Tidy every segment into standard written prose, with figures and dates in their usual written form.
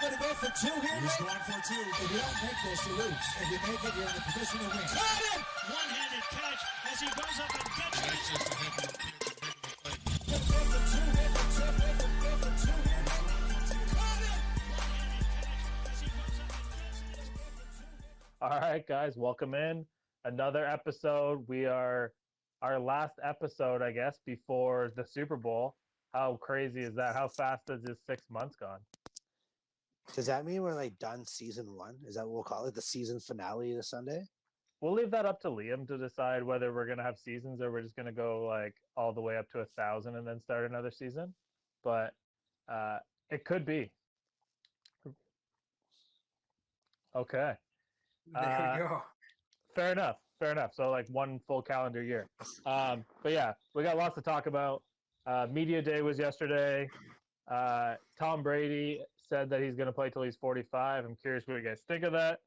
Gonna go for two here. He's going for two. If you don't make this, you lose. If you make it, you're in a position to win. Got him! One-handed catch as he goes up and gets it. That's just a heavy Gonna go for two here. Go for two here. Got him! One-handed catch as he goes up and gets it. All right, guys, welcome in. Another episode. We are our last episode, I guess, before the Super Bowl. How crazy is that? How fast has this 6 months gone? Does that mean we're like done season one? Is that what we'll call it? The season finale this Sunday? We'll leave that up to Liam to decide whether we're going to have seasons or we're just going to go like all the way up to 1,000 and then start another season. But it could be. Okay. There we go. Fair enough. Fair enough. So like one full calendar year. But yeah, we got lots to talk about. Media day was yesterday. Tom Brady said that he's going to play till he's 45. I'm curious what you guys think of that.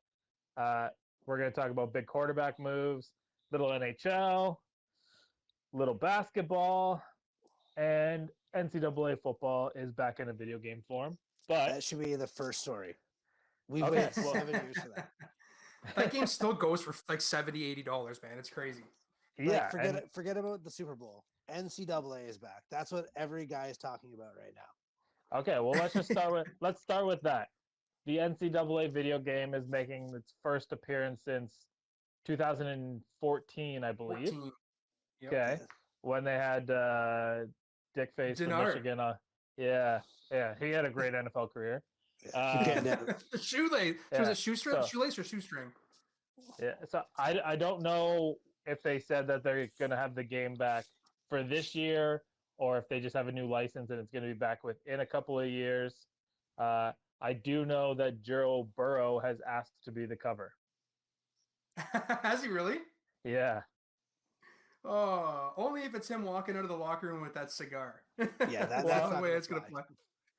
We're going to talk about big quarterback moves, little NHL, little basketball, and NCAA football is back in a video game form. But That should be the first story. We've Okay, waited well- 7 years for that. That game still goes for like $70-$80, man. It's crazy. yeah, Like, forget about the Super Bowl. NCAA is back. That's what every guy is talking about right now. okay. Well, let's start with that. The NCAA video game is making its first appearance since 2014, I believe. 14. Yep. Okay, when they had Dick Face from Denard. Michigan. Yeah, he had a great NFL career. The Shoelace. Yeah, Was it shoestring? so- Shoelace or shoestring? Yeah, so I don't know if they said that they're going to have the game back for this year or if they just have a new license and it's going to be back within a couple of years. I do know that Joe Burrow has asked to be the cover. Has he really? Yeah. Oh, only if it's him walking out of the locker room with that cigar. Yeah, that's that's the not way gonna it's gonna fly.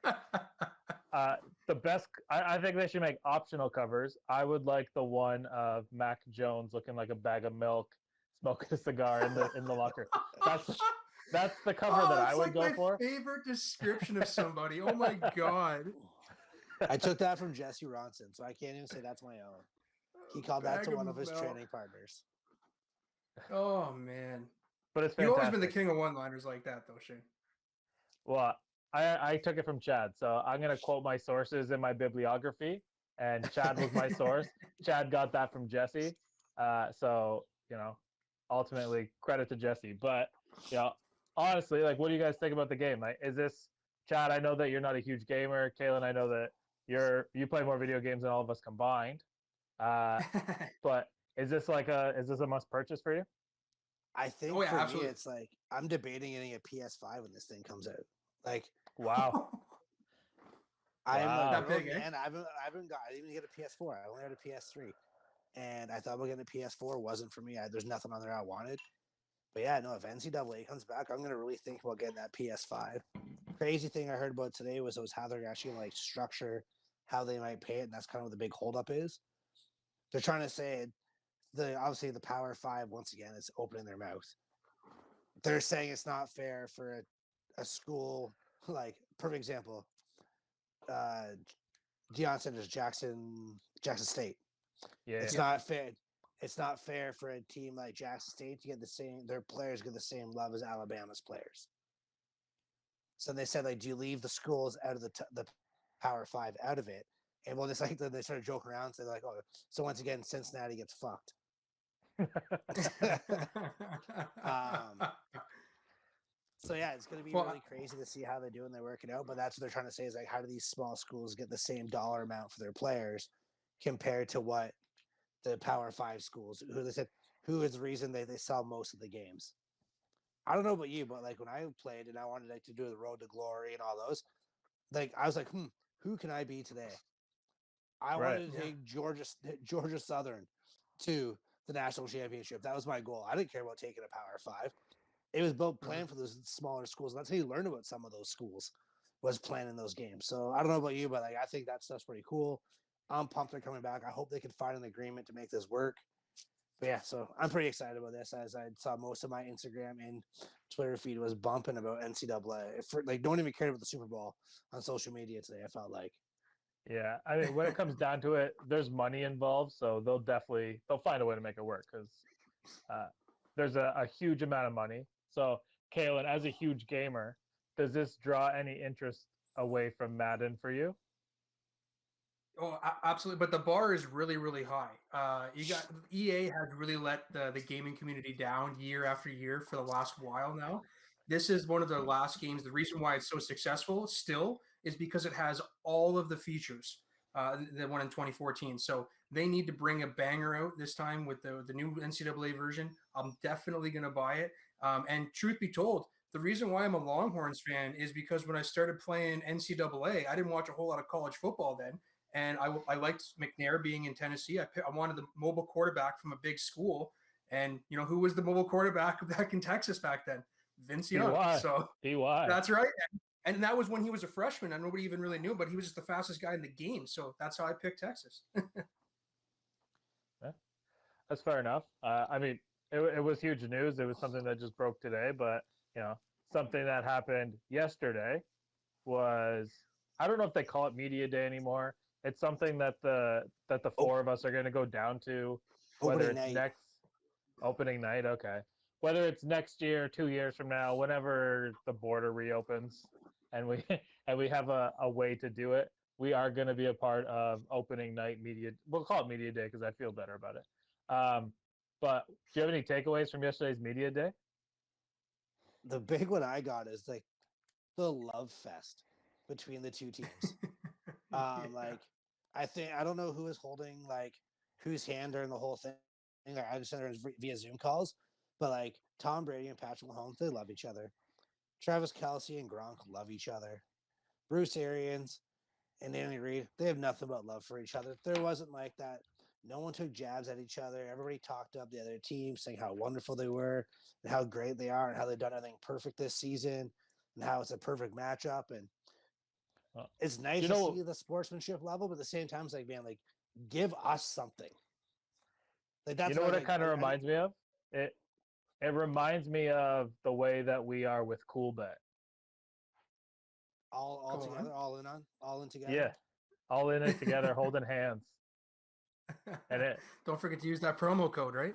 play. The best, I think they should make optional covers. I would like the one of Mac Jones looking like a bag of milk, smoking a cigar in the locker. That's the cover that I it's would like go my for. favorite description of somebody. Oh my god. I took that from Jesse Ronson, so I can't even say that's my own. He called that to Bag one of his milk. training partners. Oh man. But it's You've fantastic. always been the king of one-liners like that, though, Shane. Well, I took it from Chad, so I'm going to quote my sources in my bibliography, and Chad was my source. Chad got that from Jesse. So, ultimately credit to Jesse. But, honestly, like, what do you guys think about the game? Like, is this, Chad, I know that you're not a huge gamer. Kaylin, I know that you play more video games than all of us combined. But is this a must purchase for you? I think Oh, yeah, for absolutely. me, it's like I'm debating getting a PS5 when this thing comes out. Like, Wow. I'm Wow. like, That oh, big, eh? man, I didn't even get a PS4. I only had a PS3, and I thought about getting a PS4. Wasn't for me. There's nothing on there I wanted. But yeah, no. If NCAA comes back, I'm gonna really think about getting that PS5. Crazy thing I heard about today was how they're actually gonna like structure how they might pay it, and that's kind of what the big holdup is. They're trying to say obviously the Power 5 once again is opening their mouth. They're saying it's not fair for a school like, perfect example, Deion Sanders, Jackson State. Yeah. It's not fair. It's not fair for a team like Jackson State to get their players get the same love as Alabama's players. So they said, like, do you leave the schools out of the Power 5 out of it? And well, just like they started joking around, so they're like, oh, so once again, Cincinnati gets fucked. So yeah, it's going to be Well, really crazy to see how they do when they work it out. But that's what they're trying to say is like, how do these small schools get the same dollar amount for their players compared to what the Power 5 schools, who they said, who is the reason they sell most of the games? I don't know about you, but like when I played and I wanted like to do the Road to Glory and all those, like I was like, who can I be today? I Right. wanted to take Georgia Southern to the national championship. That was my goal. I didn't care about taking a Power 5. It was about playing for those smaller schools. And that's how you learn about some of those schools, was playing in those games. So I don't know about you, but like I think that stuff's pretty cool. I'm pumped they're coming back. I hope they can find an agreement to make this work. But yeah, so I'm pretty excited about this. As I saw most of my Instagram and Twitter feed was bumping about NCAA. For, like, no one even cared about the Super Bowl on social media today. I felt like Yeah, I mean, when it comes down to it, there's money involved, so they'll find a way to make it work because uh, there's a huge amount of money. So, Kalen, as a huge gamer, does this draw any interest away from Madden for you? Oh, absolutely. But the bar is really, really high. You got EA has really let the gaming community down year after year for the last while now. This is one of their last games. The reason why it's so successful still is because it has all of the features that one in 2014. So they need to bring a banger out this time with the new NCAA version. I'm definitely going to buy it. And truth be told, the reason why I'm a Longhorns fan is because when I started playing NCAA, I didn't watch a whole lot of college football then, and I liked McNair being in Tennessee. I wanted the mobile quarterback from a big school, and who was the mobile quarterback back in Texas back then? Vince Young. PY, So PY. that's right, and that was when he was a freshman, and nobody even really knew, but he was just the fastest guy in the game. So that's how I picked Texas. Yeah, that's fair enough. I mean, it was huge news. It was something that just broke today, but you know, something that happened yesterday was I don't know if they call it media day anymore. It's something that the Oh, four of us are going to go down to, whether opening it's night. next opening night. Okay, whether it's next year, 2 years from now, whenever the border reopens, and we and we have a way to do it. We are going to be a part of opening night media. We'll call it media day because I feel better about it. But do you have any takeaways from yesterday's media day? The big one I got is like the love fest between the two teams. Yeah. Like I don't know who is holding like whose hand during the whole thing. Like, I understand it was via Zoom calls, but like Tom Brady and Patrick Mahomes, they love each other. Travis Kelsey and Gronk love each other. Bruce Arians and Andy Reid, they have nothing but love for each other. There wasn't like that. No one took jabs at each other. Everybody talked up the other team, saying how wonderful they were and how great they are and how they've done everything perfect this season and how it's a perfect matchup. And Uh, it's do nice you to know? see the sportsmanship level, but at the same time, it's like, man, like, give us something. Like, You that's know what I what was it like. kind of reminds me of? It reminds me of the way that we are with Cool Bet. All Go on. together, all in together. Yeah, all in it together, holding hands, and it. Don't forget to use that promo code, right?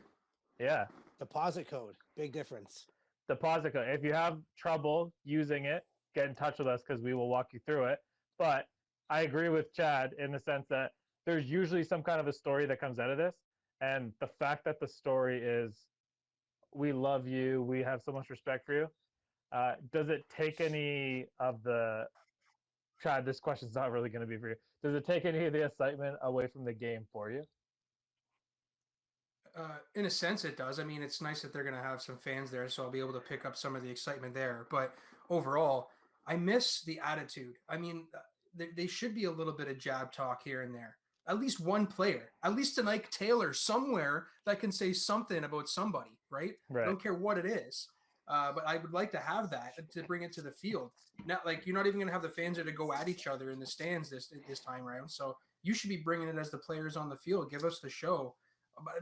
Yeah, Deposit code, big difference. deposit code. If you have trouble using it, get in touch with us because we will walk you through it. But I agree with Chad in the sense that there's usually some kind of a story that comes out of this, and the fact that the story is we love you, we have so much respect for you. Does it take any of the Chad? This question's not really going to be for you. Does it take any of the excitement away from the game for you? In a sense, it does. I mean, it's nice that they're going to have some fans there, so I'll be able to pick up some of the excitement there. But overall, I miss the attitude. I mean, they should be a little bit of jab talk here and there. At least one player, at least an Ike Taylor somewhere that can say something about somebody, right? I Right. don't care what it is. But I would like to have that to bring it to the field. Not like you're not even going to have the fans there to go at each other in the stands this time around. So you should be bringing it as the players on the field. Give us the show,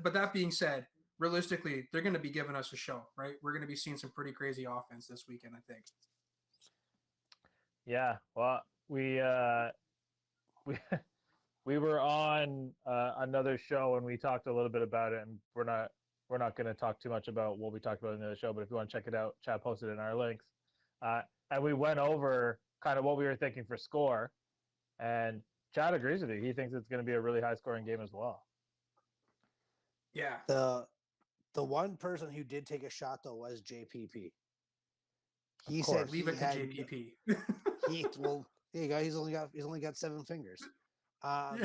but that being said, realistically, they're going to be giving us a show, right? We're going to be seeing some pretty crazy offense this weekend, I think. Yeah. Well, we we were on another show and we talked a little bit about it, and we're not going to talk too much about what we talked about in the other show. But if you want to check it out, Chad posted it in our links, uh, and we went over kind of what we were thinking for score, and Chad agrees with you. He thinks it's going to be a really high scoring game as well. Yeah. The one person who did take a shot though was JPP. He said course. Leave he it to had JPP. he well. There you go. He's only got 7 fingers. Yeah.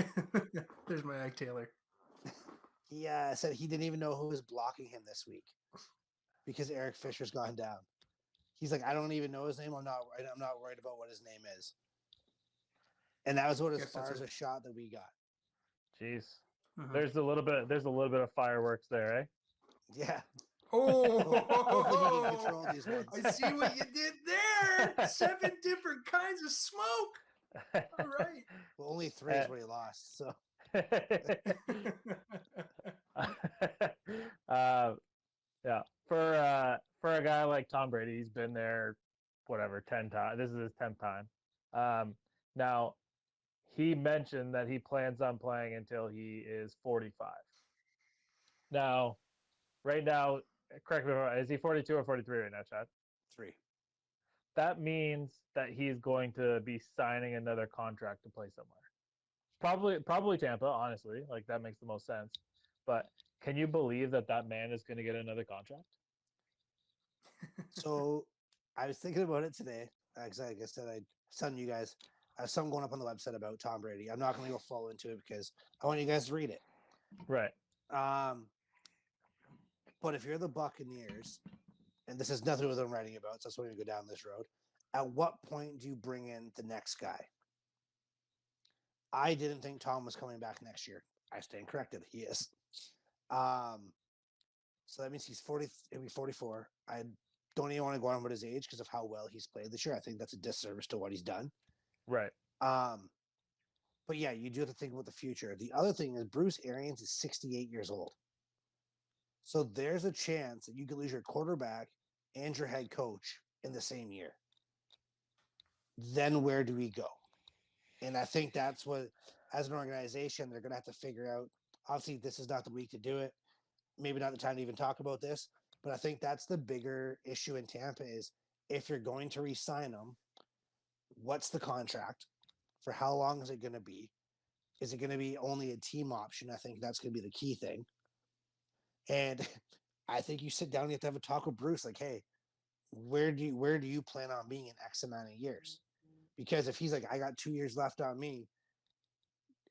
There's my Ike Taylor. He said he didn't even know who was blocking him this week because Eric Fisher's gone down. He's like, I don't even know his name. I'm not worried about what his name is. And that was what as Guess far that's as a shot that we got. Jeez. Mhm. There's a little bit of fireworks there, Yeah. Hopefully he can Oh, control these ones. I see what you did there. 7 different kinds of smoke. eh? All right. Well, only 3 is what he lost. So uh, yeah, for a guy like Tom Brady, he's been there, whatever, 10 times. This is his 10th time. Now he mentioned that he plans on playing until he is 45. Now, right now, correct me if I'm wrong, is he 42 or 43 right now, Chad? 3. That means that he's going to be signing another contract to play somewhere. Probably Tampa, honestly. Like that makes the most sense. But can you believe that that man is going to get another contract? So I was thinking about it today. Like I said, I sent you guys. I have something going up on the website about Tom Brady. I'm not going to go follow into it because I want you guys to read it. Right. But if you're the Buccaneers, and this has nothing to do with what I'm writing about, so that's why we go down this road. At what point do you bring in the next guy? I didn't think Tom was coming back next year. I stand corrected. He is. So that means he's 40. He'll be 44. I don't even want to go on with his age because of how well he's played this year. I think that's a disservice to what he's done. Right. But yeah, you do have to think about the future. The other thing is Bruce Arians is 68 years old. So there's a chance that you could lose your quarterback and your head coach in the same year. Then where do we go? And I think that's what, as an organization, they're going to have to figure out. Obviously, this is not the week to do it. Maybe not the time to even talk about this. But I think that's the bigger issue in Tampa is if you're going to re-sign them, what's the contract? For how long is it going to be? Is it going to be only a team option? I think that's going to be the key thing. And I think you sit down and you have to have a talk with Bruce, like, hey, where do you plan on being in X amount of years? Because if he's like, I got 2 years left on me,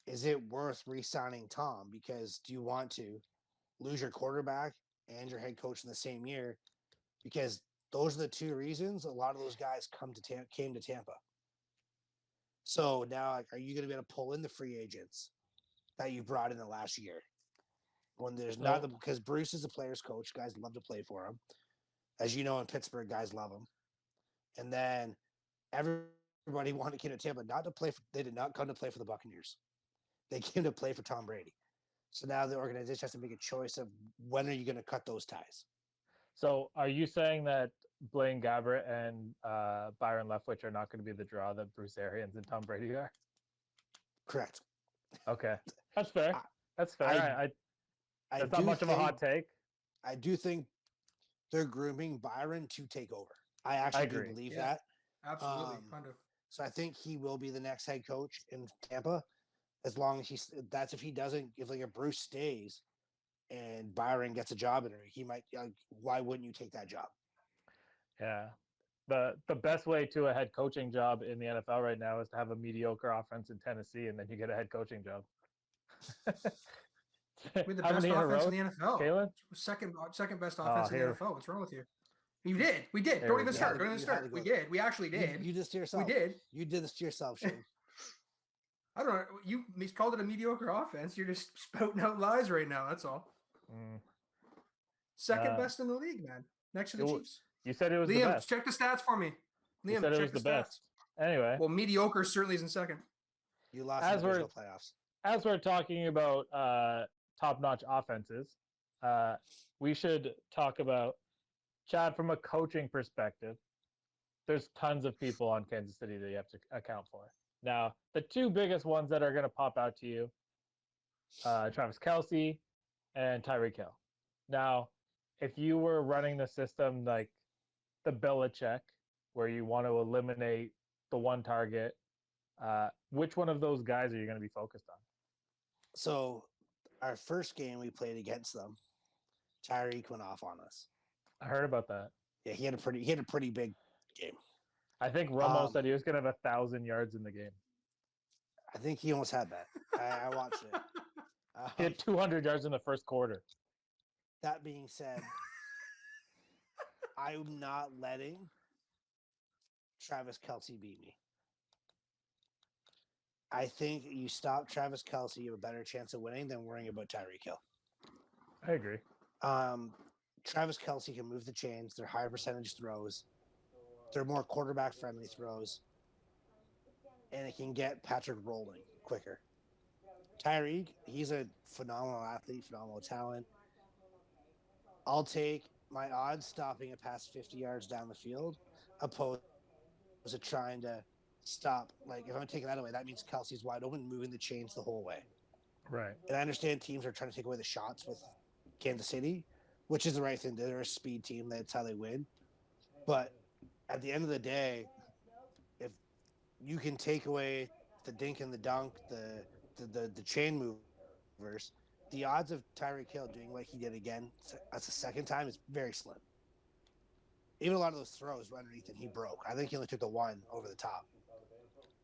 is it worth re-signing Tom? Because do you want to lose your quarterback and your head coach in the same year? Because those are the two reasons a lot of those guys came to Tampa. So now, like, are you going to be able to pull in the free agents that you brought in the last year? When there's not because Bruce is a player's coach, guys love to play for him. As you know, in Pittsburgh, guys love him. And then everybody wanted to come to Tampa not to play. They did not come to play for the Buccaneers. They came to play for Tom Brady. So now the organization has to make a choice of when are you going to cut those ties. So are you saying that Blaine Gabbert and Byron Leftwich are not going to be the draw that Bruce Arians and Tom Brady are? Correct. Okay. That's fair. That's fair. I That's not much of a hot take. I do think they're grooming Byron to take over. I actually do believe that. Absolutely. Kind of. So I think he will be the next head coach in Tampa, as long as that's if he doesn't, if like a Bruce stays and Byron gets a job in it, he might. Why wouldn't you take that job? Yeah. The best way to a head coaching job in the NFL right now is to have a mediocre offense in Tennessee, and then you get a head coaching job. We had the How best many in a offense row, in the NFL. Kalen? Second best offense in the here. NFL. What's wrong with you? You did. We did. There Don't we even go. start. Don't You even had to start. go We there. did. We actually did. You did this to yourself. We did. You did this to yourself, Shane. I don't know. You called it a mediocre offense. You're just spouting out lies right now. That's all. Second best in the league, man. Next to the Chiefs. You said it was the Liam, best. check the stats for me. You Liam, said it check was the the stats. best. Anyway, Well, mediocre certainly is in second. You lost As in the we're- divisional playoffs. as we're talking about top-notch offenses, we should talk about Chad from a coaching perspective. There's tons of people on Kansas City that you have to account for. Now, the two biggest ones that are going to pop out to you, Travis Kelce and Tyreek Hill. Now, if you were running the system like the Belichick, where you want to eliminate the one target, which one of those guys are you going to be focused on? So, our first game we played against them, Tyreek went off on us. I heard about that. Yeah, he had a pretty big game. I think Romo said he was going to have 1,000 yards in the game. I think he almost had that. I watched it. He had 200 yards in the first quarter. That being said, I'm not letting Travis Kelce beat me. I think you stop Travis Kelce, you have a better chance of winning than worrying about Tyreek Hill. I agree. Travis Kelce can move the chains. They're higher percentage throws. They're more quarterback-friendly throws. And it can get Patrick rolling quicker. Tyreek, he's a phenomenal athlete, phenomenal talent. I'll take my odds stopping a pass 50 yards down the field opposed to trying to stop. Like if I'm taking that away, that means Kelsey's wide open, moving the chains the whole way. Right. And I understand teams are trying to take away the shots with Kansas City, which is the right thing. They're a speed team. That's how they win. But at the end of the day, if you can take away the dink and the dunk, the chain movers, the odds of Tyreek Hill doing what he did again as a second time is very slim. Even a lot of those throws were underneath and he broke. I think he only took the one over the top.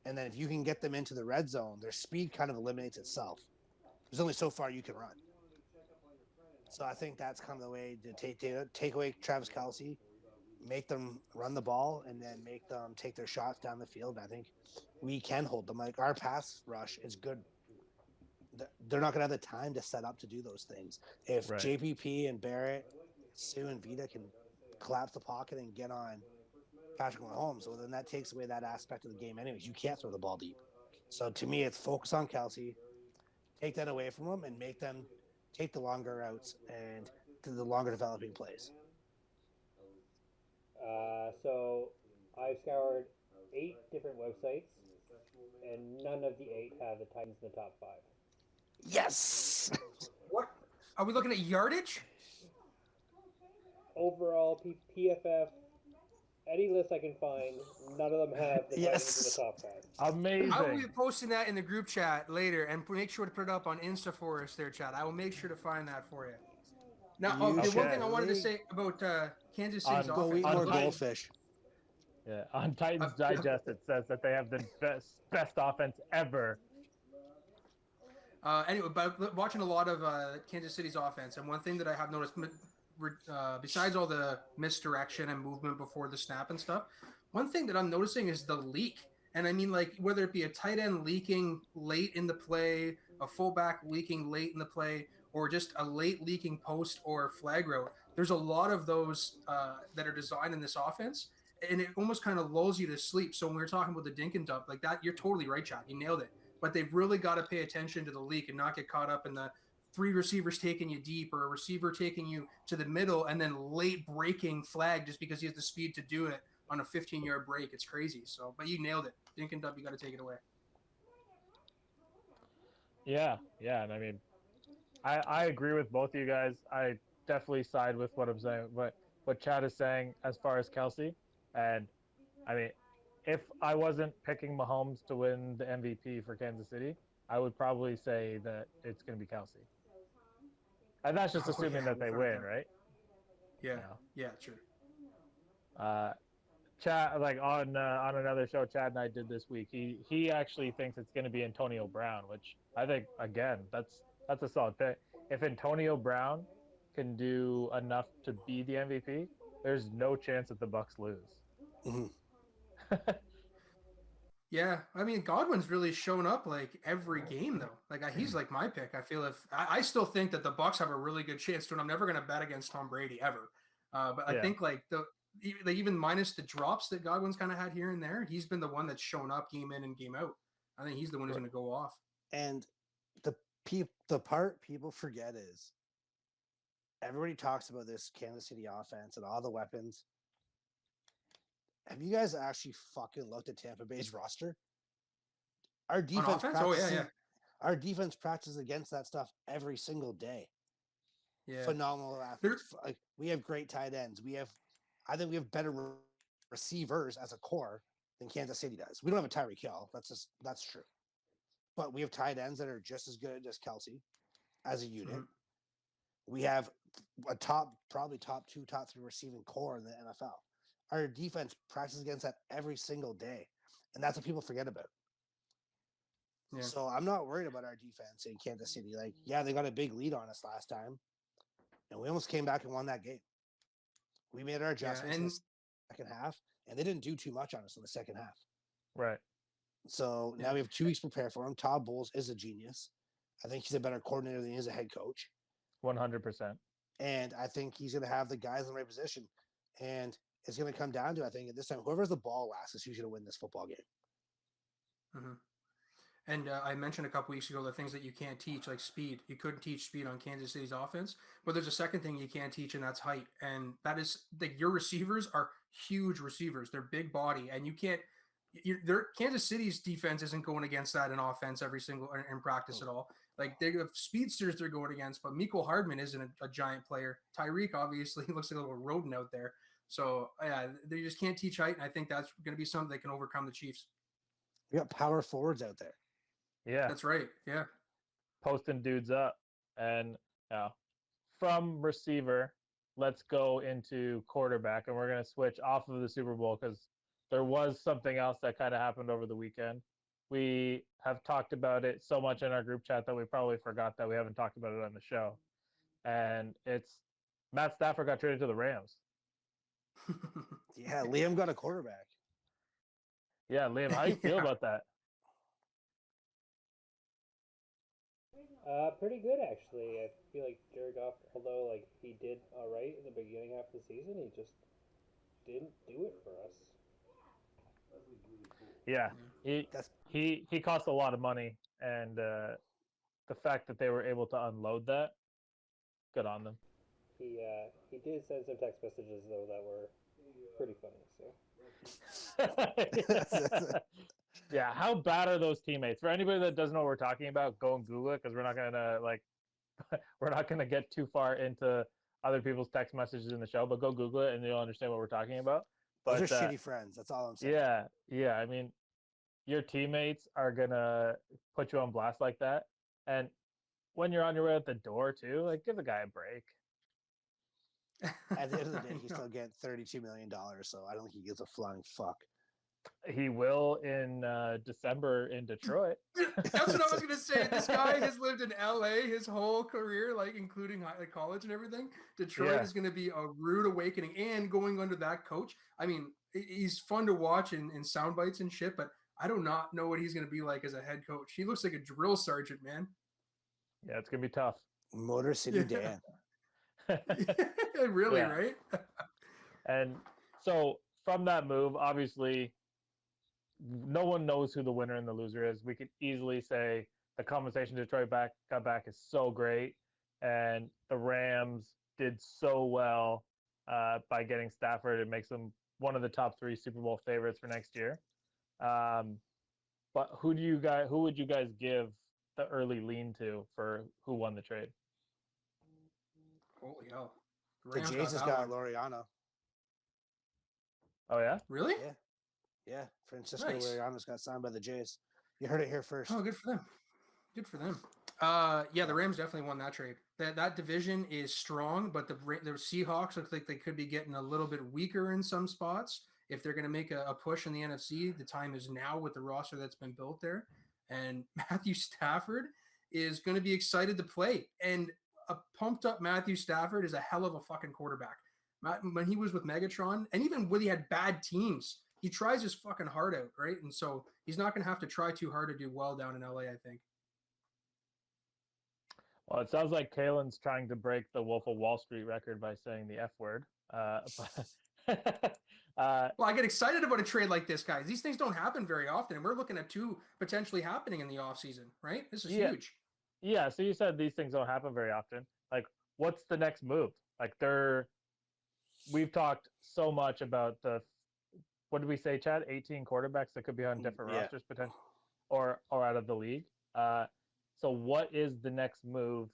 And then if you can get them into the red zone, their speed kind of eliminates itself. There's only so far you can run. So I think that's kind of the way to take away Travis Kelsey, make them run the ball, and then make them take their shots down the field. And I think we can hold them. Like our pass rush is good. They're not going to have the time to set up to do those things. If Right. JPP and Barrett, Sue and Vita can collapse the pocket and get on Patrick Mahomes, so then that takes away that aspect of the game anyways. You can't throw the ball deep. So to me, it's focus on Kelsey, take that away from them, and make them take the longer routes and the longer developing plays. So I've scoured 8 different websites, and none of the 8 have the Titans in the top 5. Yes. What are we looking at yardage? Overall, PFF, any list I can find, none of them have the Titans Yes. in the top 5. Amazing. I will be posting that in the group chat later, and make sure to put it up on Insta for us there, chat. I will make sure to find that for you. Now, the one Okay. thing I wanted to say about Kansas City's On- Go eat offense. more Titans. goldfish. Yeah. On Titans Digest, it says that they have the best offense ever. Anyway, but watching a lot of Kansas City's offense, and one thing that I have noticed, besides all the misdirection and movement before the snap and stuff, one thing that I'm noticing is the leak. And I mean, like, whether it be a tight end leaking late in the play, a fullback leaking late in the play, or just a late leaking post or flag route, there's a lot of those that are designed in this offense, and it almost kind of lulls you to sleep. So when we were talking about the dink and dump, like that, you're totally right, Chad. You nailed it. But they've really got to pay attention to the leak and not get caught up in the 3 receivers taking you deep or a receiver taking you to the middle and then late breaking flag just because he has the speed to do it on a 15-yard break. It's crazy. So, but you nailed it. Dink and dump, you got to take it away. Yeah. And I mean, I agree with both of you guys. I definitely side with what I'm saying, what Chad is saying as far as Kelsey. And I mean, if I wasn't picking Mahomes to win the MVP for Kansas City, I would probably say that it's going to be Kelsey. And that's just assuming that they win, right? Yeah. Yeah. Yeah, true. Chad, like on another show, Chad and I did this week. He actually thinks it's going to be Antonio Brown, which I think again that's a solid pick. If Antonio Brown can do enough to be the MVP, there's no chance that the Bucks lose. Mhm. Yeah, I mean Godwin's really shown up like every game though. Like he's like my pick. I feel I still think that the Bucks have a really good chance to. And I'm never going to bet against Tom Brady ever. But I Yeah. think like even minus the drops that Godwin's kind of had here and there, he's been the one that's shown up game in and game out. I think he's the one who's going to go off. And the part people forget is everybody talks about this Kansas City offense and all the weapons. Have you guys actually fucking looked at Tampa Bay's roster? Our defense offense? Oh, yeah. Our defense practices against that stuff every single day. Yeah. Phenomenal athletes. Like we have great tight ends. I think we have better receivers as a core than Kansas City does. We don't have a Tyreek Hill. That's true. But we have tight ends that are just as good as Kelsey as a unit. Mm-hmm. We have a probably top 2, top 3 receiving core in the NFL. Our defense practices against that every single day. And that's what people forget about. Yeah. So I'm not worried about our defense in Kansas City. Like, yeah, they got a big lead on us last time. And we almost came back and won that game. We made our adjustments in the second half, and they didn't do too much on us in the second half. Right. So now we have 2 weeks prepared for him. Todd Bowles is a genius. I think he's a better coordinator than he is a head coach. 100%. And I think he's going to have the guys in the right position. And it's going to come down to, I think, at this time, whoever has the ball last is who's going to win this football game. Mm-hmm. And I mentioned a couple weeks ago the things that you can't teach, like speed. You couldn't teach speed on Kansas City's offense, but there's a second thing you can't teach, and that's height. And that is that your receivers are huge receivers. They're big body, and you can't Kansas City's defense isn't going against that in offense every single in practice at all. Like they have speedsters they're going against, but Miko Hardman isn't a giant player. Tyreek obviously looks like a little rodent out there. So yeah, they just can't teach height, and I think that's going to be something that can overcome the Chiefs. We got power forwards out there. Yeah, That's right. Yeah. posting dudes up. And from receiver, let's go into quarterback, and we're going to switch off of the Super Bowl because there was something else that kind of happened over the weekend. We have talked about it so much in our group chat that we probably forgot that we haven't talked about it on the show. And it's Matt Stafford got traded to the Rams. Yeah, Liam got a quarterback. Yeah, Liam, how do you feel Yeah. about that? Pretty good actually. I feel like Jared Goff, although like he did all right in the beginning half of the season, he just didn't do it for us. Yeah, That's he cost a lot of money, and the fact that they were able to unload that, good on them. He did send some text messages though that were pretty funny. So Yeah, how bad are those teammates? For anybody that doesn't know what we're talking about, go and Google it because we're not gonna we're not gonna get too far into other people's text messages in the show. But go Google it and you'll understand what we're talking about. those But are shitty friends. That's all I'm saying. yeah. I mean, your teammates are gonna put you on blast like that, and when you're on your way out the door too, like give the guy a break. At the end of the day, he's No. still getting $32 million, so I don't think he gives a flying fuck. He will in December in Detroit. That's what I was gonna say. This guy has lived in LA his whole career, like including college and everything. Detroit Yeah. is gonna be a rude awakening, and going under that coach. I mean, he's fun to watch in sound bites and shit, but I do not know what he's gonna be like as a head coach. He looks like a drill sergeant, man. Yeah, it's gonna be tough. Motor City Yeah. Dan. Really, Yeah. right? And so from that move, obviously, no one knows who the winner and the loser is. We could easily say the compensation Detroit got back is so great, and the Rams did so well by getting Stafford. It makes them one of the top 3 Super Bowl favorites for next year. But who would you guys give the early lean to for who won the trade? Holy hell! The Rams Jays has that got one. Loriano. Oh yeah, Really? Yeah. Yeah. Francisco Nice. Loriano's got signed by the Jays. You heard it here first. Oh, good for them. Good for them. Yeah, the Rams definitely won that trade. That division is strong, but the Seahawks look like they could be getting a little bit weaker in some spots. If they're going to make a push in the NFC, the time is now with the roster that's been built there. And Matthew Stafford is going to be excited to play. And a pumped up Matthew Stafford is a hell of a fucking quarterback. When he was with Megatron, and even when he had bad teams, he tries his fucking heart out, right? And so he's not going to have to try too hard to do well down in LA, I think. well, it sounds like Kalen's trying to break the Wolf of Wall Street record by saying the F word. Well, I get excited about a trade like this, guys. These things don't happen very often. And we're looking at 2 potentially happening in the offseason, right? This is Yeah. huge. Yeah, so you said these things don't happen very often. Like, what's the next move? Like, we've talked so much about what did we say, Chad? 18 quarterbacks that could be on different Yeah. rosters potentially, or out of the league. So what is the next move?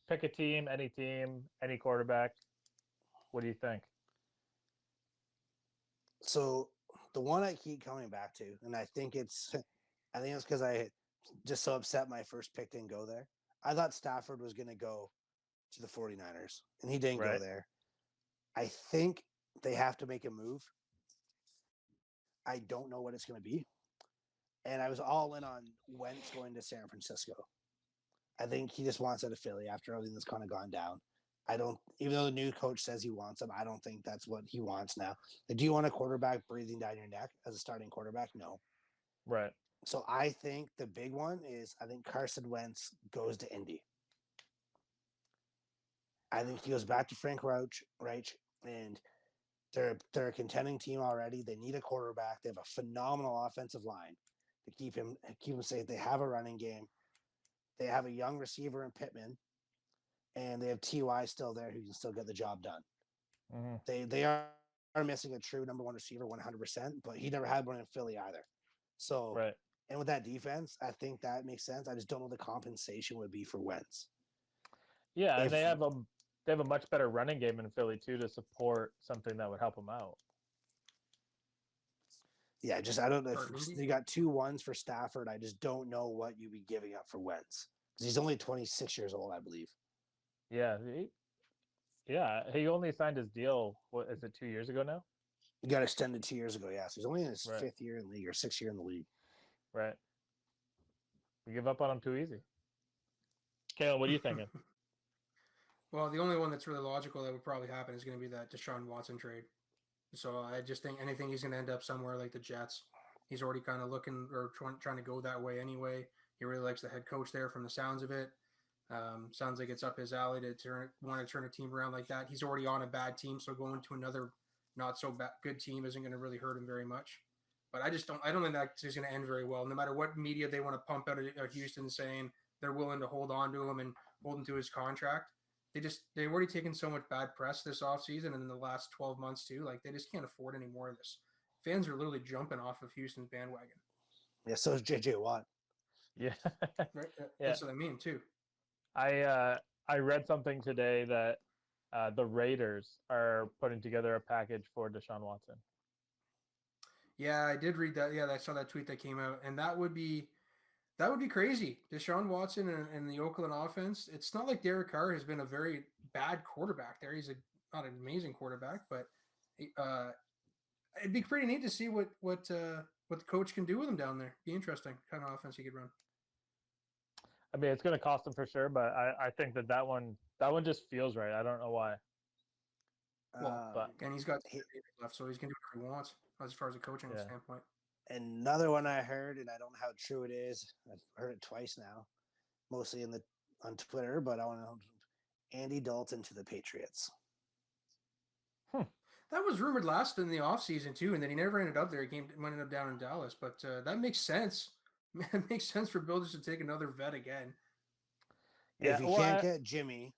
Pick a team, any quarterback. What do you think? So the one I keep coming back to, and I think it's because I just so upset my first pick didn't go there. I thought Stafford was going to go to the 49ers, and he didn't go Right. there. I think they have to make a move. I don't know what it's going to be. And I was all in on Wentz going to San Francisco. I think he just wants out of Philly after everything that's kind of gone down. Even though the new coach says he wants him, I don't think that's what he wants now. Like, do you want a quarterback breathing down your neck as a starting quarterback? No. Right. So I think the big one is I think Carson Wentz goes to Indy. I think he goes back to Frank Reich, and they're a contending team already. They need a quarterback. They have a phenomenal offensive line to keep him safe. They have a running game. They have a young receiver in Pittman, and they have Ty still there who can still get the job done. Mm-hmm. They are are missing a true number one receiver 100%, but he never had one in Philly either. So, Right. and with that defense, I think that makes sense. I just don't know what the compensation would be for Wentz. Yeah, and If they have a much better running game in Philly too to support something that would help them out. Yeah, just I don't know if Or Indy? you got 2 1s for Stafford. I just don't know what you'd be giving up for Wentz because he's only 26 years old, I believe. Yeah, he only signed his deal. What is it? 2 years ago now. He got extended 2 years ago. Yeah, so he's only in his Right. 5th year in the league or 6th year in the league. Right. You give up on him too easy. Kalen, what are you thinking? Well, the only one that's really logical that would probably happen is going to be that Deshaun Watson trade. So I just think anything he's going to end up somewhere like the Jets. He's already kind of looking or trying to go that way anyway. He really likes the head coach there from the sounds of it. Sounds like it's up his alley to want to turn a team around like that. He's already on a bad team, so going to another not so good team isn't going to really hurt him very much. But I don't think that is going to end very well. No matter what media they want to pump out of Houston saying they're willing to hold on to him and hold him to his contract. They've already taken so much bad press this offseason and in the last 12 months too. Like they just can't afford any more of this. Fans are literally jumping off of Houston's bandwagon. Yeah, so is JJ Watt. Yeah. Right? Yeah. That's what I mean too. I read something today that the Raiders are putting together a package for Deshaun Watson. Yeah, I did read that. Yeah, I saw that tweet that came out, and that would be crazy. Deshaun Watson and the Oakland offense. It's not like Derek Carr has been a very bad quarterback there. He's not an amazing quarterback, but it'd be pretty neat to see what the coach can do with him down there. Be interesting, kind of offense he could run. I mean, it's going to cost him for sure, but I think that one just feels right. I don't know why. Well, but and he's got left, so he's gonna do whatever he wants as far as a coaching Yeah. standpoint. Another one I heard, and I don't know how true it is. I've heard it twice now, mostly on Twitter, but I want to know Andy Dalton to the Patriots. That was rumored last in the offseason too, and then he never ended up there. He ended up down in Dallas, but that makes sense. It makes sense for Builders to take another vet again. Yeah, If you can't get Jimmy,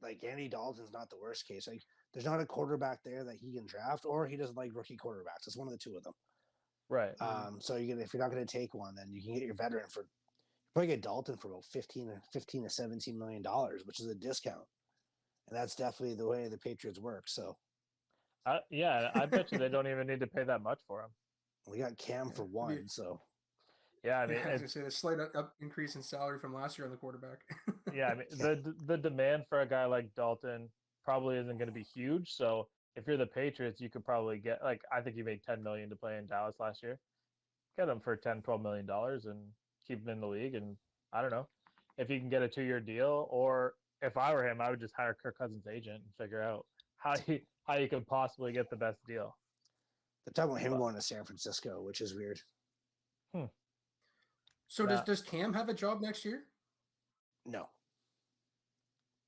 like Andy Dalton's not the worst case. Like there's not a quarterback there that he can draft, or he doesn't like rookie quarterbacks. It's one of the two of them. right. So if you're not going to take one, then you can get your veteran for probably get Dalton for about 15 to 17 million dollars, which is a discount, and that's definitely the way the Patriots work. So Yeah, I bet you they don't even need to pay that much for him. we got Cam for one. So Yeah, I mean, I was gonna say a slight up increase in salary from last year on the quarterback. yeah, I mean the demand for a guy like Dalton probably isn't going to be huge. So if you're the Patriots, you could probably get I think he made $10 million to play in Dallas last year. Get him for $10-12 million and keep him in the league. And I don't know if you can get a 2-year deal, or if I were him, I would just hire Kirk Cousins' agent and figure out how you could possibly get the best deal. they're talking about him going to San Francisco, which is weird. So does Cam have a job next year? No.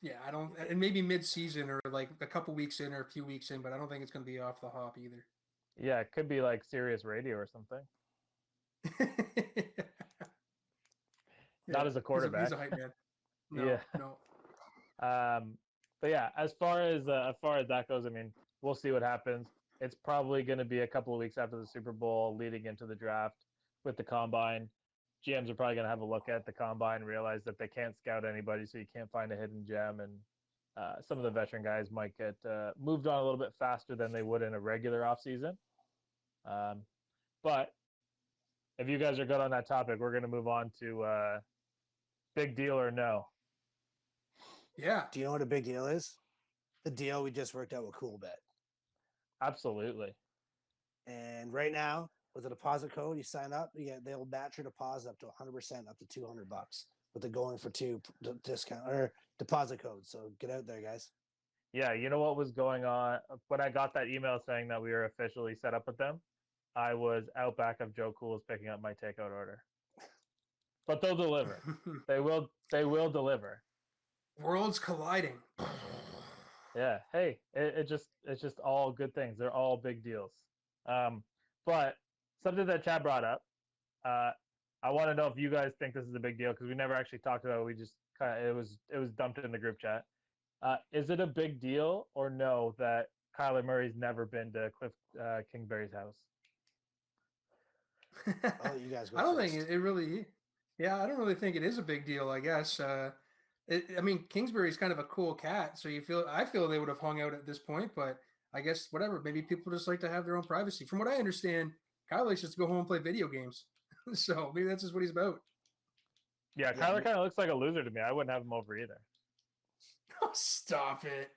Yeah, I don't, and maybe mid-season or like a couple weeks in or a few weeks in, but I don't think it's going to be off the hop either. Yeah, it could be like Sirius Radio or something. Not as a quarterback. He's a hype man. No, Yeah. no. But yeah, as far as that goes, I mean, we'll see what happens. It's probably going to be a couple of weeks after the Super Bowl, leading into the draft with the combine. GMs are probably going to have a look at the combine, realize that they can't scout anybody, so you can't find a hidden gem, and some of the veteran guys might get moved on a little bit faster than they would in a regular offseason. But if you guys are good on that topic, we're going to move on to big deal or no. Yeah. Do you know what a big deal is? The deal we just worked out with CoolBet. Absolutely. And right now, with a deposit code, you sign up, they'll match your deposit up to 100%, up to $200 with the Going for two discount or deposit code. So get out there, guys. Yeah, you know what was going on when I got that email saying that we were officially set up with them? I was out back of Joe Cool's picking up my takeout order. But they'll deliver. They will deliver. Worlds colliding. Yeah. Hey, it's just all good things. They're all big deals. But something that Chad brought up, I want to know if you guys think this is a big deal, because we never actually talked about it. We just kind of it was dumped in the group chat. Is it a big deal or no that Kyler Murray's never been to Cliff Kingsbury's house. Oh, you guys go I don't first. think it really. Yeah, I don't really think it is a big deal. I guess. I mean, Kingsbury's kind of a cool cat, so I feel they would have hung out at this point, but I guess whatever. Maybe people just like to have their own privacy. From what I understand, Kyle likes just to go home and play video games. So maybe that's just what he's about. Yeah, Yeah, Kyler kind of looks like a loser to me. I wouldn't have him over either. Oh, stop it.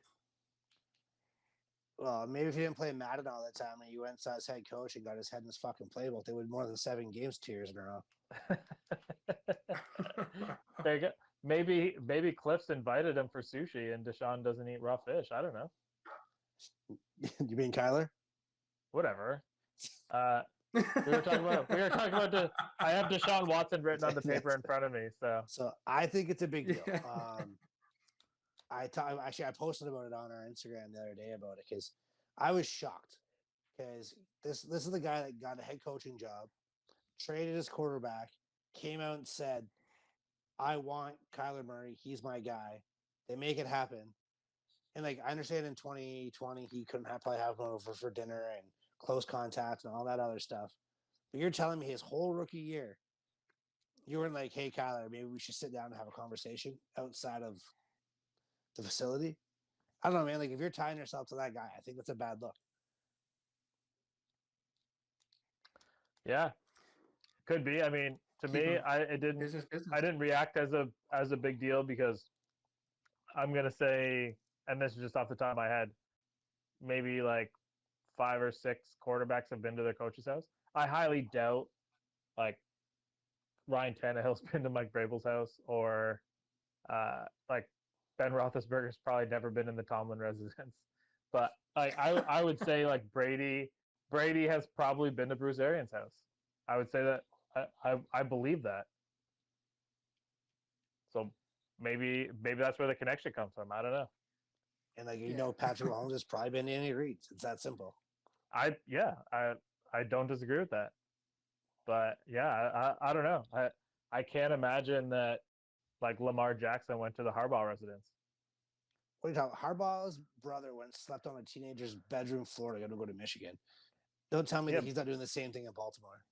Well, maybe if he didn't play Madden all the time and he went as head coach and got his head in his fucking playbook, they would more than 7 games 2 years in a row. There you go. Maybe Cliff's invited him for sushi and Deshaun doesn't eat raw fish. I don't know. You mean Kyler? Whatever. We were talking about I have Deshaun Watson written on the paper in front of me. So I think it's a big deal. Yeah. Actually, I posted about it on our Instagram the other day about it because I was shocked because this is the guy that got a head coaching job, traded his quarterback, came out and said, "I want Kyler Murray. He's my guy." They make it happen, and like I understand in 2020 he couldn't probably have him over for dinner and close contact and all that other stuff. But you're telling me his whole rookie year, you were like, "Hey Kyler, maybe we should sit down and have a conversation outside of the facility." I don't know, man. Like if you're tying yourself to that guy, I think that's a bad look. yeah, could be. I mean, to Keep me, him I business. didn't react as a big deal because I'm gonna say, and this is just off the top of my head, maybe like 5 or 6 quarterbacks have been to their coach's house. I highly doubt like Ryan Tannehill's been to Mike Vrabel's house, or like Ben Roethlisberger's probably never been in the Tomlin residence. But like I would say like Brady has probably been to Bruce Arians' house. I would say that I believe that. So maybe that's where the connection comes from. I don't know. And like Yeah. Patrick Mahomes has probably been to Andy Reid's. It's that simple. I don't disagree with that. But yeah, I don't know. I can't imagine that like Lamar Jackson went to the Harbaugh residence. What are you talking? Harbaugh's brother went and slept on a teenager's bedroom floor to go to Michigan. Don't tell me Yeah. that he's not doing the same thing in Baltimore.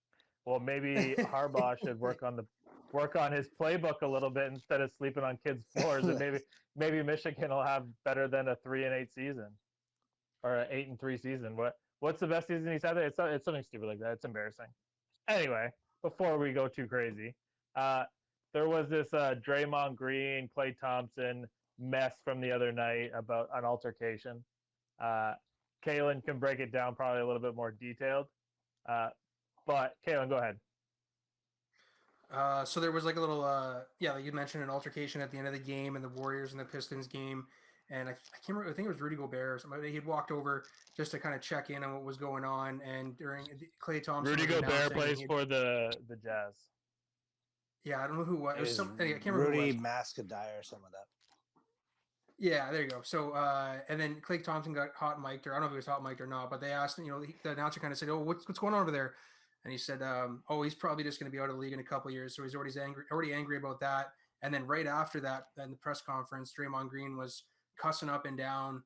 Well, maybe Harbaugh should work on his playbook a little bit instead of sleeping on kids' floors, and maybe Michigan will have better than a 3-8 season or an 8-3 season. What's the best season he's had? It's something stupid like that. It's embarrassing. Anyway, before we go too crazy, there was this Draymond Green, Klay Thompson mess from the other night about an altercation. Kalen can break it down probably a little bit more detailed. But Kalen, go ahead. So there was like a little, like you mentioned, an altercation at the end of the game and the Warriors and the Pistons game. And I can't remember, I think it was Rudy Gobert or somebody. He'd walked over just to kind of check in on what was going on. And during Klay Thompson, Rudy was Gobert announcing, plays for the Jazz. Yeah, I don't know who it was. It was some, I can't remember Rudy who it was. Mascadie or something like that. Yeah, there you go. So, and then Klay Thompson got hot mic'd, or I don't know if he was hot mic'd or not, but they asked, the announcer kind of said, "Oh, what's going on over there?" And he said, "Oh, he's probably just going to be out of the league in a couple of years." So he's already angry about that. And then right after that, in the press conference, Draymond Green was cussing up and down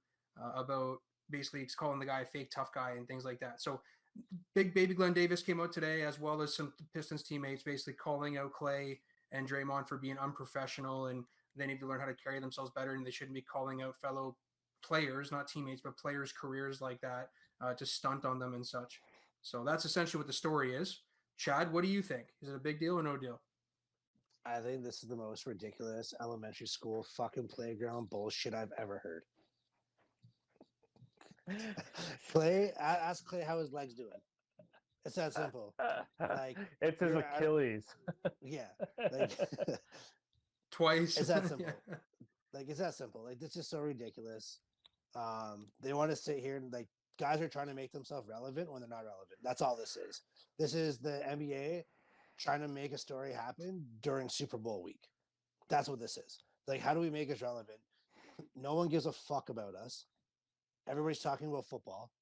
about basically calling the guy a fake tough guy and things like that. So big baby Glenn Davis came out today, as well as some Pistons teammates, basically calling out Klay and Draymond for being unprofessional, and they need to learn how to carry themselves better, and they shouldn't be calling out fellow players, not teammates, but players' careers like that to stunt on them and such. So that's essentially what the story is. Chad, what do you think? Is it a big deal or no deal? I think this is the most ridiculous elementary school fucking playground bullshit I've ever heard. Ask Klay how his leg's doing. It's that simple. Like it's his Achilles. Yeah, like Twice. it's that simple. Yeah. Like it's that simple. Like this is so ridiculous. They want to sit here and like guys are trying to make themselves relevant when they're not relevant. That's all this is. This is the NBA trying to make a story happen during Super Bowl week. That's what this is. Like, how do we make us relevant? No one gives a fuck about us. Everybody's talking about football.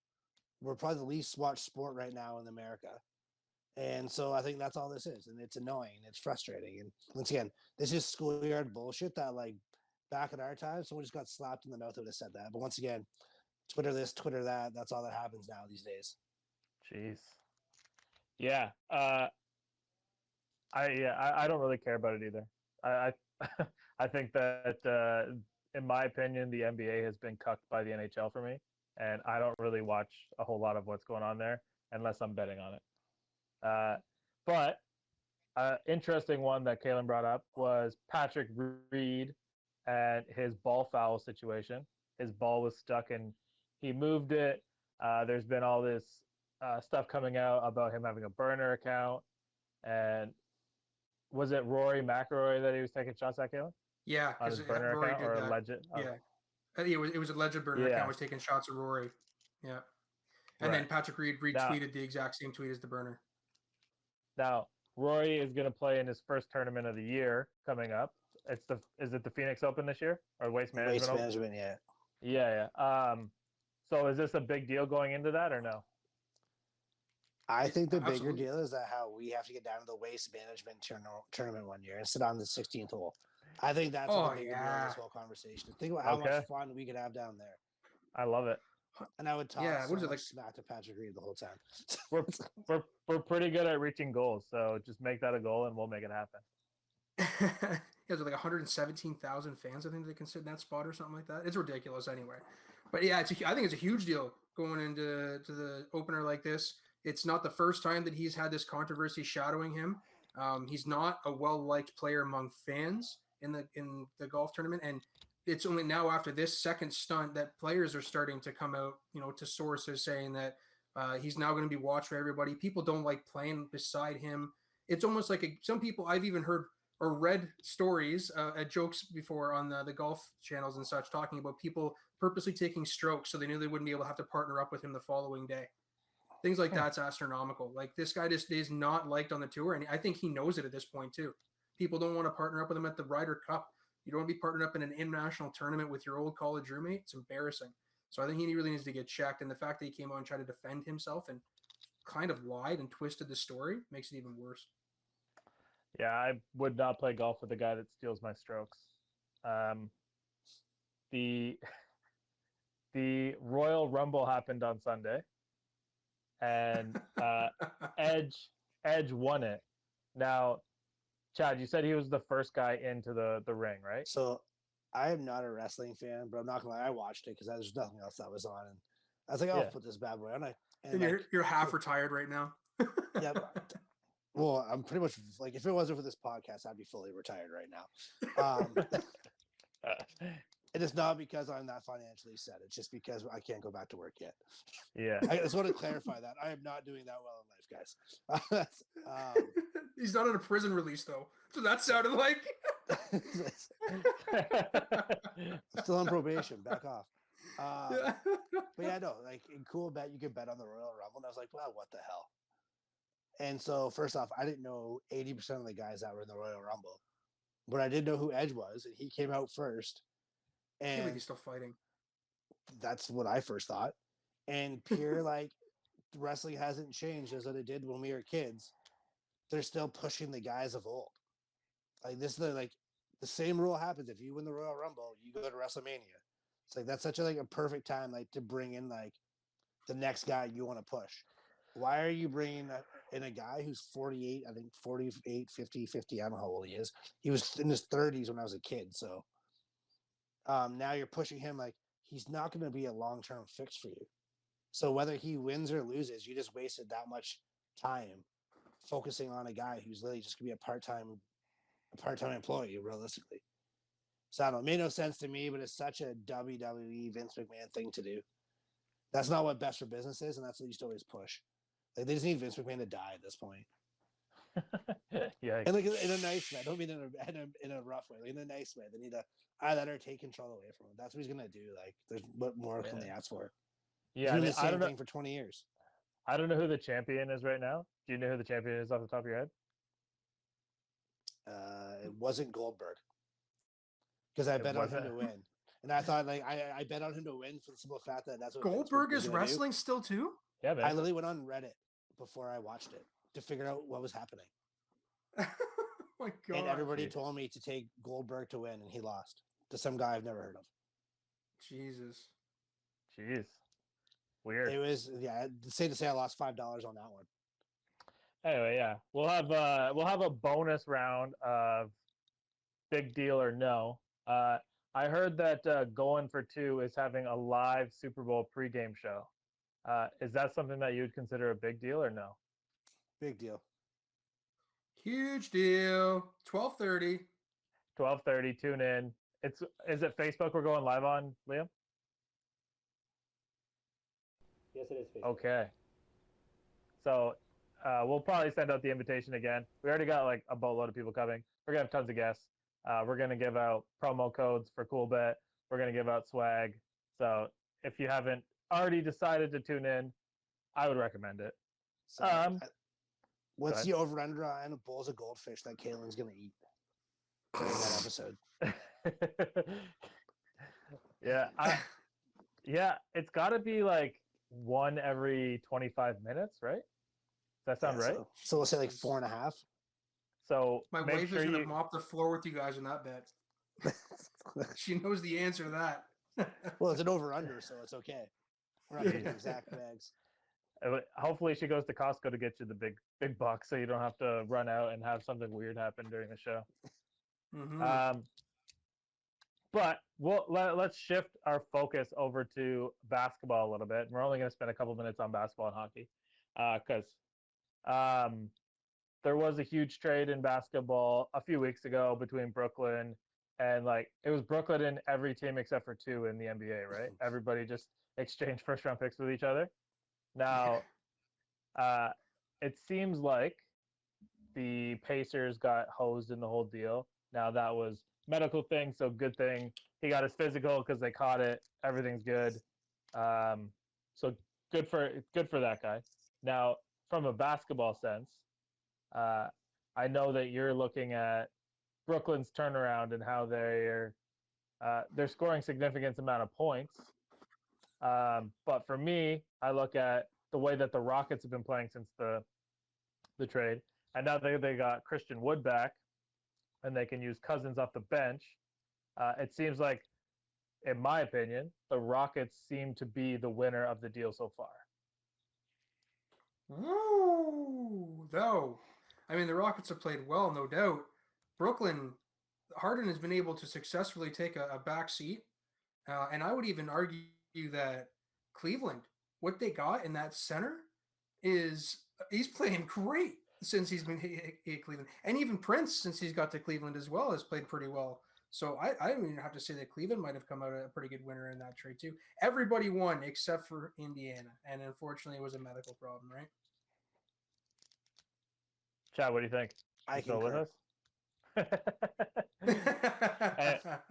We're probably the least watched sport right now in America. And so I think that's all this is. And it's annoying. It's frustrating. And once again, this is schoolyard bullshit that, like, back in our time, someone just got slapped in the mouth and would have said that. But once again, Twitter this, Twitter that. That's all that happens now these days. Jeez. Yeah. I don't really care about it either. I I think that in my opinion, the NBA has been cucked by the NHL for me, and I don't really watch a whole lot of what's going on there unless I'm betting on it. But interesting one that Kalen brought up was Patrick Reed and his ball foul situation. His ball was stuck and he moved it. There's been all this stuff coming out about him having a burner account. And was it Rory McIlroy that he was taking shots at, Kalen? Yeah, On because his burner Rory account did or a that. legend? Oh, Yeah, it was a alleged burner yeah, account was taking shots at Rory. Yeah, and right. then Patrick Reed Now, retweeted the exact same tweet as the burner. now Rory is going to play in his first tournament of the year coming up. Is it the Phoenix Open this year or Waste Management Waste Open? management, yeah. Yeah. So is this a big deal going into that or no? I think the bigger Absolutely. deal is that how we have to get down to the waste management tournament one year and sit on the 16th hole. I think that's what the bigger deal of this whole conversation. Think about how much fun we could have down there. I love it. And I would talk Yeah, so what is it, much like- smack to Patrick Reed the whole time. We're pretty good at reaching goals, so just make that a goal and we'll make it happen. Yeah, there's like 117,000 fans. I think they can sit in that spot or something like that. It's ridiculous anyway. But yeah, I think it's a huge deal going into the opener like this. It's not the first time that he's had this controversy shadowing him. He's not a well-liked player among fans in the golf tournament, and it's only now after this second stunt that players are starting to come out, to sources saying that he's now going to be watched for everybody. People don't like playing beside him. It's almost like some people I've even heard or read stories, jokes before on the golf channels and such, talking about people purposely taking strokes so they knew they wouldn't be able to have to partner up with him the following day. Things like that's astronomical. Like this guy just is not liked on the tour, and I think he knows it at this point too. People don't want to partner up with him at the Ryder Cup. You don't want to be partnered up in an international tournament with your old college roommate. It's embarrassing. So I think he really needs to get checked. And the fact that he came out and tried to defend himself and kind of lied and twisted the story makes it even worse. Yeah, I would not play golf with a guy that steals my strokes. The Royal Rumble happened on Sunday, and Edge won it. Now, Chad, you said he was the first guy into the ring, right? So I am not a wrestling fan, but I'm not gonna lie, I watched it because there's nothing else that was on, and I was like, I'll put this bad boy on. And you're half retired right now. Yeah. Well, I'm pretty much like, if it wasn't for this podcast, I'd be fully retired right now. And it's not because I'm not financially set. It's just because I can't go back to work yet. Yeah. I just want to clarify that. I am not doing that well in life, guys. He's not on a prison release, though. So that sounded like... I'm still on probation. Back off. But yeah, no, like, in cool bet, you could bet on the Royal Rumble. And I was like, well, what the hell? And so, first off, I didn't know 80% of the guys that were in the Royal Rumble. But I did know who Edge was, and he came out first. I feel like And he's still fighting. that's what I first thought. And pure, like, wrestling hasn't changed as what it did when we were kids. They're still pushing the guys of old. Like, this is the same rule happens. If you win the Royal Rumble, you go to WrestleMania. It's like, that's such a perfect time, like, to bring in, like, the next guy you want to push. Why are you bringing in a guy who's 48, I think 48, 50, I don't know how old he is. He was in his 30s when I was a kid. So now you're pushing him, like, he's not going to be a long-term fix for you. So whether he wins or loses, you just wasted that much time focusing on a guy who's literally just going to be a part-time employee, realistically. So I don't know, it made no sense to me, but it's such a WWE Vince McMahon thing to do. That's not what best for business is, and that's what you used to always push. Like, they just need Vince McMahon to die at this point. Yeah. And like, in a nice way. I don't mean in a rough way. Like, in a nice way. They need to either take control away from him. That's what he's gonna do. Like, there's what more can they ask for? Yeah. He's doing the same thing for 20 years. I don't know who the champion is right now. Do you know who the champion is off the top of your head? It wasn't Goldberg. Because I bet on him to win. And I thought, like, I bet on him to win for the simple fact that that's what Goldberg is wrestling still too? Yeah, man. I literally went on Reddit before I watched it to figure out what was happening. Oh my God. And everybody told me to take Goldberg to win, and he lost to some guy I've never heard of. Jesus. Jeez, weird. It was it's safe to say I lost $5 on that one. Anyway, yeah, we'll have a bonus round of big deal or no. I heard that Going for Two is having a live Super Bowl pregame show. Is that something that you would consider a big deal or no? Big deal. Huge deal. 12:30. 12:30. Tune in. Is it Facebook we're going live on, Liam? Yes, it is Facebook. Okay. So we'll probably send out the invitation again. We already got like a boatload of people coming. We're gonna have tons of guests. We're gonna give out promo codes for CoolBet. We're gonna give out swag. So if you haven't already decided to tune in, I would recommend it. So, what's ahead. the over under on bowls of goldfish that Kaylin's gonna eat during that episode? Yeah, it's got to be like one every 25 minutes, right? Does that sound right? So we'll say like 4.5. So My make wife sure is going to you mop the floor with you guys on that bet. She knows the answer to that. Well, it's an over under, so it's okay. We're not getting exact bags. hopefully she goes to Costco to get you the big bucks, so you don't have to run out and have something weird happen during the show. Mm-hmm. But let's shift our focus over to basketball a little bit. We're only going to spend a couple minutes on basketball and hockey because there was a huge trade in basketball a few weeks ago between Brooklyn and like it was Brooklyn and every team except for two in the NBA, right? Everybody just exchanged first round picks with each other. Now, it seems like the Pacers got hosed in the whole deal. Now that was medical thing, so good thing he got his physical because they caught it. Everything's good. So good for that guy. Now, from a basketball sense, I know that you're looking at Brooklyn's turnaround and how they're scoring significant amount of points. But for me, I look at the way that the Rockets have been playing since the trade, and now they got Christian Wood back, and they can use Cousins off the bench. It seems like, in my opinion, the Rockets seem to be the winner of the deal so far. Ooh, though. I mean, the Rockets have played well, no doubt. Brooklyn, Harden has been able to successfully take a back seat. And I would even argue that Cleveland, what they got in that center he's playing great since he's been at Cleveland. And even Prince, since he's got to Cleveland as well, has played pretty well. So I don't even have to say that Cleveland might have come out a pretty good winner in that trade too. Everybody won except for Indiana. And unfortunately, it was a medical problem, right? Chad, what do you think? I You still with concur. us?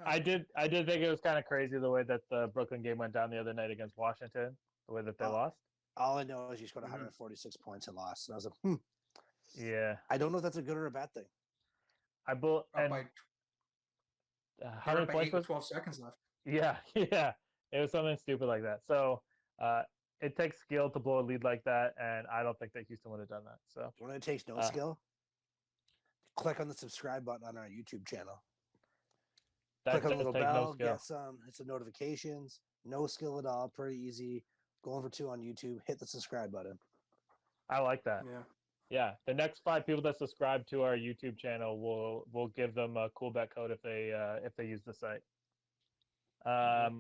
I did think it was kind of crazy the way that the Brooklyn game went down the other night against Washington, the way that they lost. All I know is you scored 146 points and lost. And I was like, Yeah. I don't know if that's a good or a bad thing. How many points was 12 seconds left. Yeah, yeah. It was something stupid like that. So it takes skill to blow a lead like that, and I don't think that Houston would have done that. So when it takes no skill, click on the subscribe button on our YouTube channel. that Click on the does little take bell, no skill. get some. It's the notifications. No skill at all. Pretty easy. Going for two on YouTube. Hit the subscribe button. I like that. Yeah. Yeah, the next 5 people that subscribe to our YouTube channel, we'll give them a cool bet code if they use the site. Now,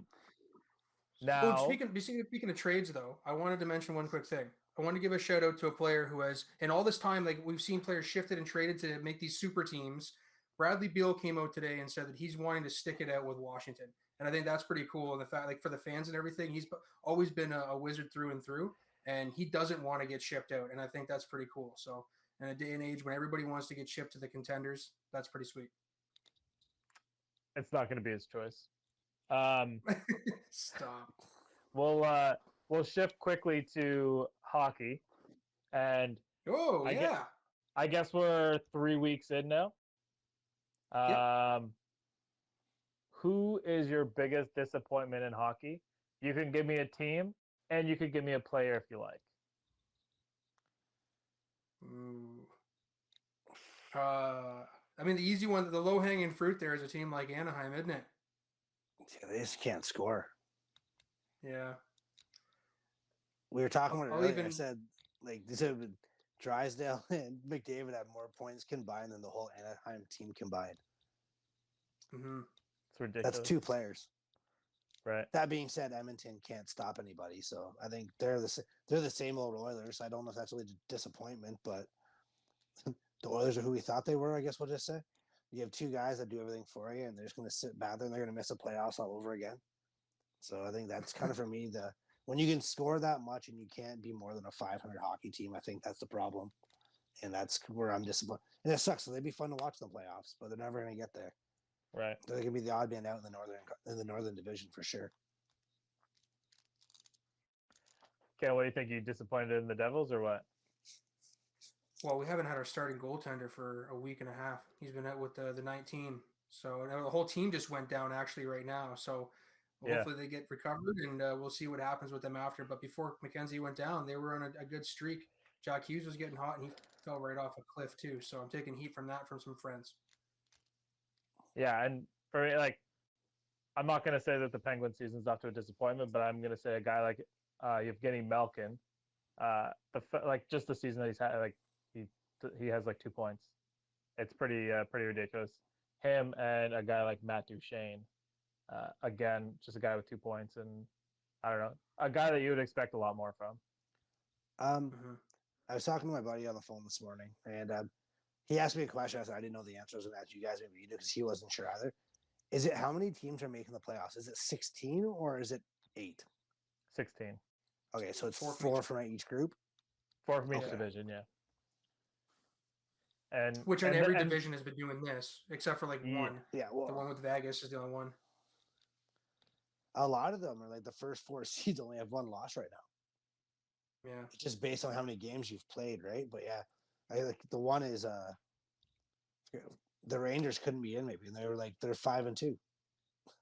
Speaking of trades, though, I wanted to mention one quick thing. I want to give a shout out to a player who has, in all this time, like we've seen players shifted and traded to make these super teams. Bradley Beal came out today and said that he's wanting to stick it out with Washington, and I think that's pretty cool. And the fact, like for the fans and everything, he's always been a wizard through and through, and he doesn't want to get shipped out, and I think that's pretty cool. So, in a day and age when everybody wants to get shipped to the contenders, that's pretty sweet. it's not going to be his choice. Stop. We'll shift quickly to hockey, and Oh, yeah. I guess we're 3 weeks in now. Yep. Who is your biggest disappointment in hockey? You can give me a team, and you could give me a player if you like. Ooh. I mean, the easy one, the low-hanging fruit there is a team like Anaheim, isn't it? Yeah, they just can't score. Yeah. We were talking about it I'll earlier. I even- said, like, they said Drysdale and McDavid have more points combined than the whole Anaheim team combined. Mhm. It's ridiculous. That's 2 players. Right. That being said, Edmonton can't stop anybody, so I think they're the same old Oilers. I don't know if that's really a disappointment, but the Oilers are who we thought they were. I guess we'll just say you have 2 guys that do everything for you, and they're just going to sit back there and they're going to miss the playoffs all over again. So I think that's kind of for me when you can score that much and you can't be more than a 500 hockey team. I think that's the problem, and that's where I'm disappointed. And it sucks. So they'd be fun to watch in the playoffs, but they're never going to get there. Right. They're going to be the odd man out in the northern division for sure. Okay, what do you think? You disappointed in the Devils or what? Well, we haven't had our starting goaltender for a week and a half. He's been out with the 19. So the whole team just went down actually right now. So Yeah. hopefully they get recovered, and we'll see what happens with them after. But before McKenzie went down, they were on a good streak. Jack Hughes was getting hot, and he fell right off a cliff too. So I'm taking heat from that from some friends. Yeah, and for me, like, I'm not gonna say that the Penguin season's off to a disappointment, but I'm gonna say a guy like Evgeny Malkin, just the season that he's had, like he has like 2 points. It's pretty ridiculous. Him and a guy like Matt Duchene, again, just a guy with 2 points, and I don't know, a guy that you would expect a lot more from. Mhm. I was talking to my buddy on the phone this morning, and he asked me a question. I said I didn't know the answer. I was going to ask you guys, maybe you do, because he wasn't sure either. Is it how many teams are making the playoffs? Is it 16 or is it 8? 16. Okay, so it's 4 4 from from each group. 4 from each Okay. division, yeah. And Which in and every and- division has been doing this, except for like Yeah. one. Yeah, The one well, with Vegas is the only one. a lot of them are like the first 4 seeds only have 1 loss right now. Yeah. It's just based on how many games you've played, right? But yeah, I like the one is the Rangers couldn't be in maybe, and they're 5-2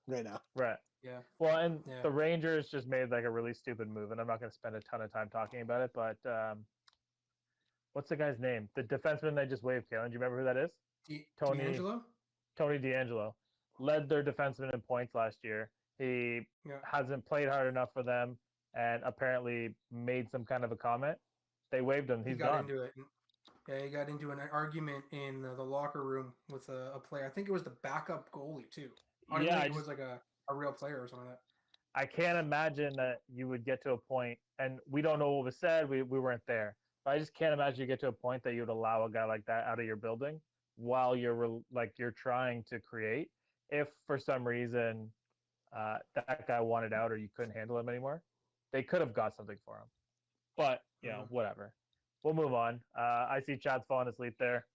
right now. right. Yeah. Well, and Yeah. the Rangers just made like a really stupid move, and I'm not going to spend a ton of time talking about it, but what's the guy's name? The defenseman they just waived, Kalen. Do you remember who that is? Tony- D'Angelo? Tony DeAngelo led their defenseman in points last year. He Yeah. hasn't played hard enough for them, and apparently made some kind of a comment. They waived him. He He's got gone. into it. Yeah, he got into an argument in the locker room with a player. I think it was the backup goalie too. I don't Yeah, think I it was like a real player or something like that. I can't imagine that you would get to a point, and we don't know what was said. We weren't there, but I just can't imagine you get to a point that you would allow a guy like that out of your building while you're trying to create. If for some reason that guy wanted out or you couldn't handle him anymore, they could have got something for him. But whatever. We'll move on. I see Chad's falling asleep there.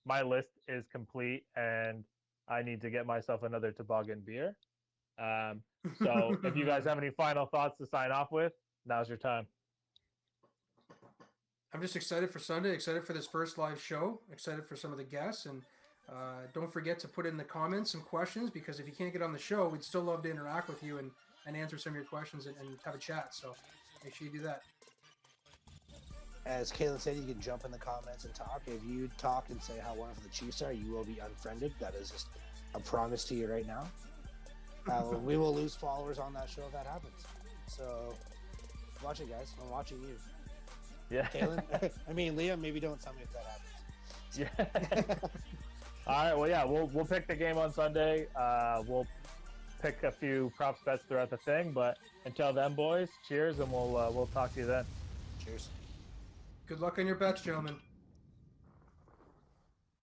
My list is complete, and I need to get myself another toboggan beer. So if you guys have any final thoughts to sign off with, now's your time. I'm just excited for Sunday, excited for this first live show, excited for some of the guests, and don't forget to put in the comments some questions, because if you can't get on the show, we'd still love to interact with you and answer some of your questions and have a chat. So make sure you do that. As Kalen said, you can jump in the comments and talk. If you talk and say how wonderful the Chiefs are, you will be unfriended. That is just a promise to you right now. We will lose followers on that show if that happens. So watch it, guys. I'm watching you. Yeah. Kalen, I mean, Liam, maybe don't tell me if that happens. Yeah. All right. Well, yeah, we'll pick the game on Sunday. We'll pick a few props bets throughout the thing, but until then, boys, cheers, and we'll talk to you then. Cheers. Good luck on your bets, gentlemen.